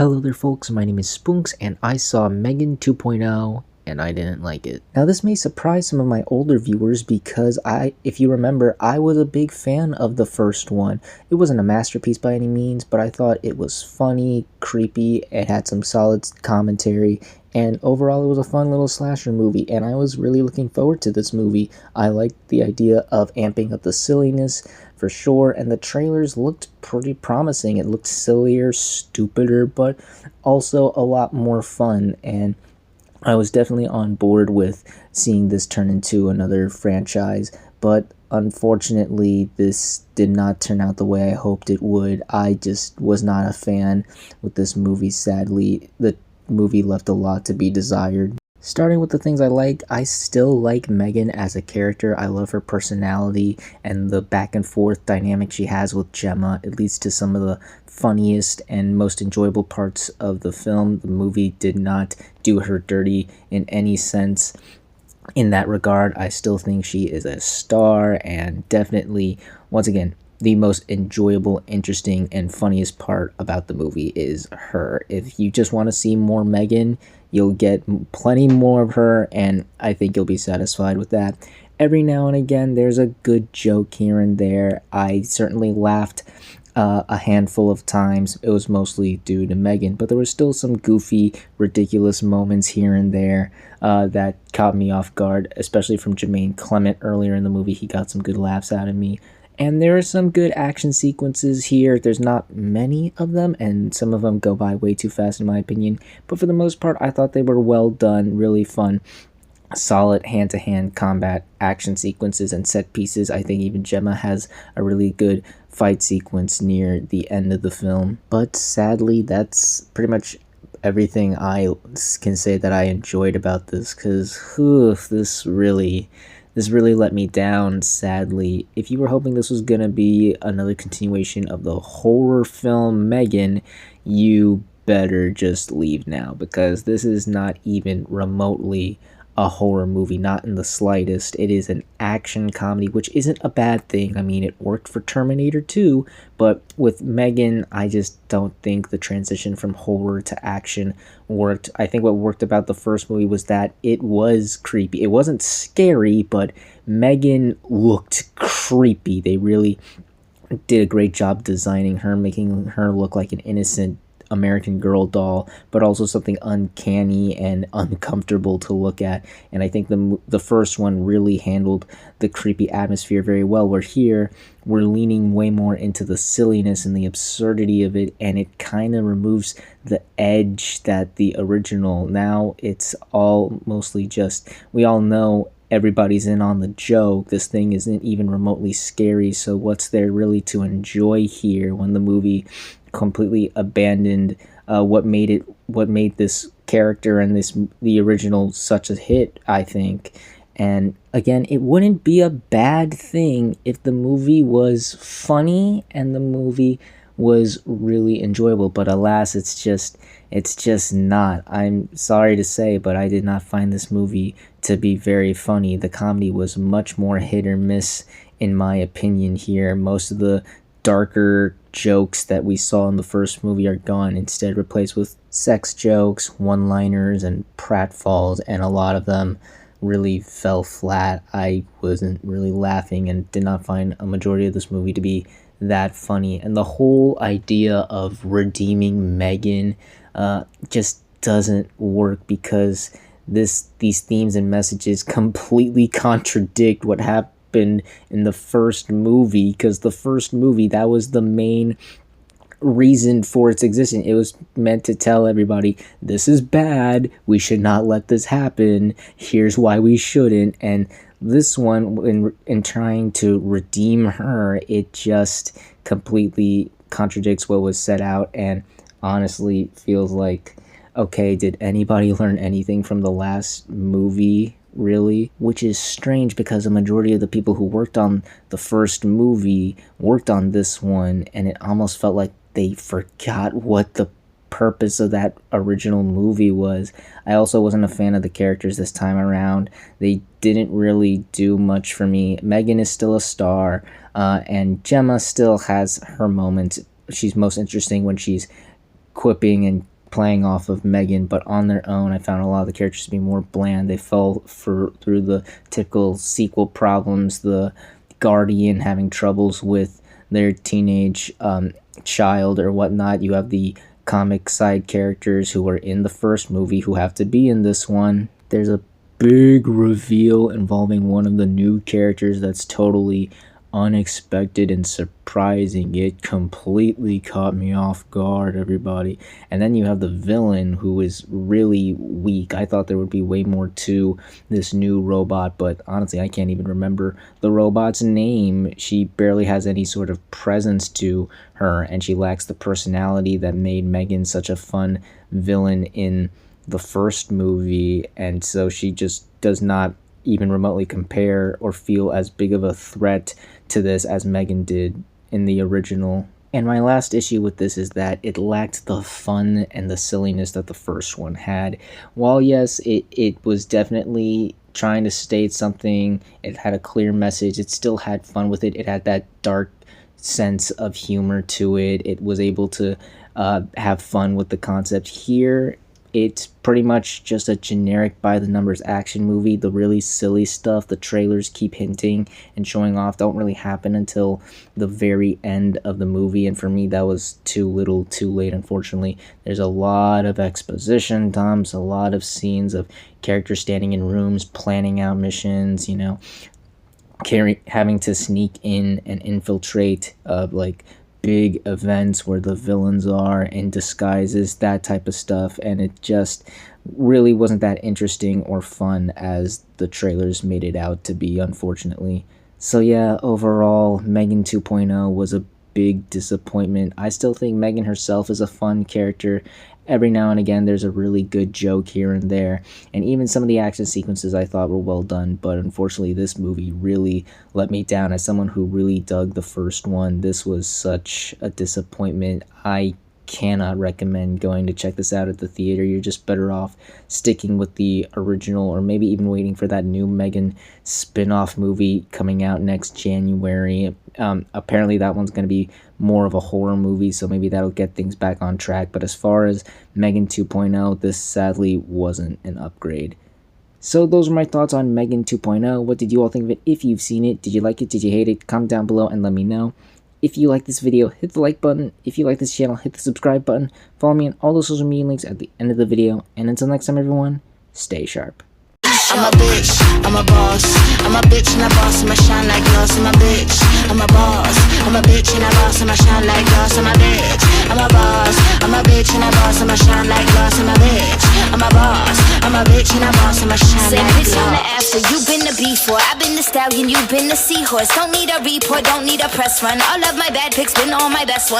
Hello there folks, my name is Spoonks and I saw M3GAN 2.0 and I didn't like it. Now this may surprise some of my older viewers because if you remember, I was a big fan of the first one. It wasn't a masterpiece by any means, but I thought it was funny, creepy, it had some solid commentary, and overall it was a fun little slasher movie, and I was really looking forward to this movie. I liked the idea of amping up the silliness, for sure, and the trailers looked pretty promising. It looked sillier, stupider, but also a lot more fun, and I was definitely on board with seeing this turn into another franchise, but unfortunately this did not turn out the way I hoped it would. I just was not a fan with this movie, sadly. The movie left a lot to be desired. Starting with the things I like, I still like M3GAN as a character. I love her personality and the back and forth dynamic she has with Gemma. It leads to some of the funniest and most enjoyable parts of the film. The movie did not do her dirty in any sense. In that regard, I still think she is a star and definitely, once again, the most enjoyable, interesting, and funniest part about the movie is her. If you just want to see more M3GAN, you'll get plenty more of her, and I think you'll be satisfied with that. Every now and again, there's a good joke here and there. I certainly laughed a handful of times. It was mostly due to M3GAN, but there was still some goofy, ridiculous moments here and there that caught me off guard, especially from Jermaine Clement earlier in the movie. He got some good laughs out of me. And there are some good action sequences here. There's not many of them, and some of them go by way too fast in my opinion. But for the most part, I thought they were well done, really fun, solid hand-to-hand combat action sequences and set pieces. I think even Gemma has a really good fight sequence near the end of the film. But sadly, that's pretty much everything I can say that I enjoyed about this, because this really let me down, sadly. If you were hoping this was gonna be another continuation of the horror film M3GAN, you better just leave now, because this is not even remotely a horror movie, not in the slightest. It is an action comedy, which isn't a bad thing. I mean, it worked for Terminator 2, but with M3GAN, I just don't think the transition from horror to action worked. I think what worked about the first movie was that it was creepy. It wasn't scary, but M3GAN looked creepy. They really did a great job designing her, making her look like an innocent American Girl doll, but also something uncanny and uncomfortable to look at. And I think the first one really handled the creepy atmosphere very well, where here we're leaning way more into the silliness and the absurdity of it, and it kind of removes the edge that the original. Now it's all mostly just, we all know everybody's in on the joke. This thing isn't even remotely scary, so what's there really to enjoy here when the movie completely abandoned what made this character and the original such a hit, I think. And again, it wouldn't be a bad thing if the movie was funny and the movie was really enjoyable, but alas, it's just not. I'm sorry to say, but I did not find this movie to be very funny. The comedy was much more hit or miss in my opinion here. Most of the darker jokes that we saw in the first movie are gone, instead replaced with sex jokes, one-liners, and pratfalls, and a lot of them really fell flat. I wasn't really laughing and did not find a majority of this movie to be that funny, and the whole idea of redeeming M3GAN just doesn't work, because these themes and messages completely contradict what happened in the first movie, because the first movie, that was the main reason for its existence. It was meant to tell everybody, this is bad, we should not let this happen, here's why we shouldn't. And this one, in trying to redeem her, it just completely contradicts what was set out, and honestly feels like, okay, did anybody learn anything from the last movie, really? Which is strange, because a majority of the people who worked on the first movie worked on this one, and it almost felt like they forgot what the purpose of that original movie was. I also wasn't a fan of the characters this time around. They didn't really do much for me. M3GAN is still a star, and Gemma still has her moments. She's most interesting when she's quipping and playing off of M3GAN, but on their own, I found a lot of the characters to be more bland. They fell through the typical sequel problems, the guardian having troubles with their teenage child or whatnot. You have the comic side characters who were in the first movie who have to be in this one. There's a big reveal involving one of the new characters that's totally unexpected and surprising. It completely caught me off guard, everybody. And then you have the villain, who is really weak. I thought there would be way more to this new robot, but honestly, I can't even remember the robot's name. She barely has any sort of presence to her, and she lacks the personality that made M3GAN such a fun villain in the first movie, and so she just does not even remotely compare or feel as big of a threat to this as M3GAN did in the original. And my last issue with this is that it lacked the fun and the silliness that the first one had. While yes, it was definitely trying to state something, it had a clear message, it still had fun with it, it had that dark sense of humor to it, it was able to have fun with the concept. Here, it's pretty much just a generic by-the-numbers action movie. The really silly stuff the trailers keep hinting and showing off don't really happen until the very end of the movie, and for me that was too little too late, unfortunately. There's a lot of exposition dumps, a lot of scenes of characters standing in rooms, planning out missions, you know, having to sneak in and infiltrate like big events where the villains are in disguises, that type of stuff, and it just really wasn't that interesting or fun as the trailers made it out to be, unfortunately. So yeah, overall, M3GAN 2.0 was a big disappointment. I still think M3GAN herself is a fun character. Every now and again, there's a really good joke here and there, and even some of the action sequences I thought were well done, but unfortunately this movie really let me down. As someone who really dug the first one, this was such a disappointment. I cannot recommend going to check this out at the theater. You're just better off sticking with the original, or maybe even waiting for that new M3GAN spin-off movie coming out next January. Apparently that one's going to be more of a horror movie, so maybe that'll get things back on track. But as far as M3GAN 2.0, this sadly wasn't an upgrade. So those are my thoughts on M3GAN 2.0. What did you all think of it? If you've seen it, did you like it? Did you hate it? Comment down below and let me know. If you like this video, hit the like button. If you like this channel, hit the subscribe button. Follow me on all the social media links at the end of the video. And until next time, everyone, stay sharp. I'm a bitch, I'm a boss. I'm a bitch and a boss, I'ma shine like glass. I'm a bitch, I'm a boss. I'm a bitch and a boss, I'ma shine like glass. I'm a bitch, I'm a boss. I'm a bitch and a boss, I'ma shine like glass. I'm a bitch, I'm a boss. I'm a bitch and a boss, I'ma shine like glass. Bitch on the after, you been the before. I've been the stallion, you been the seahorse. Don't need a report, don't need a press run. All of my bad pics been all my best ones.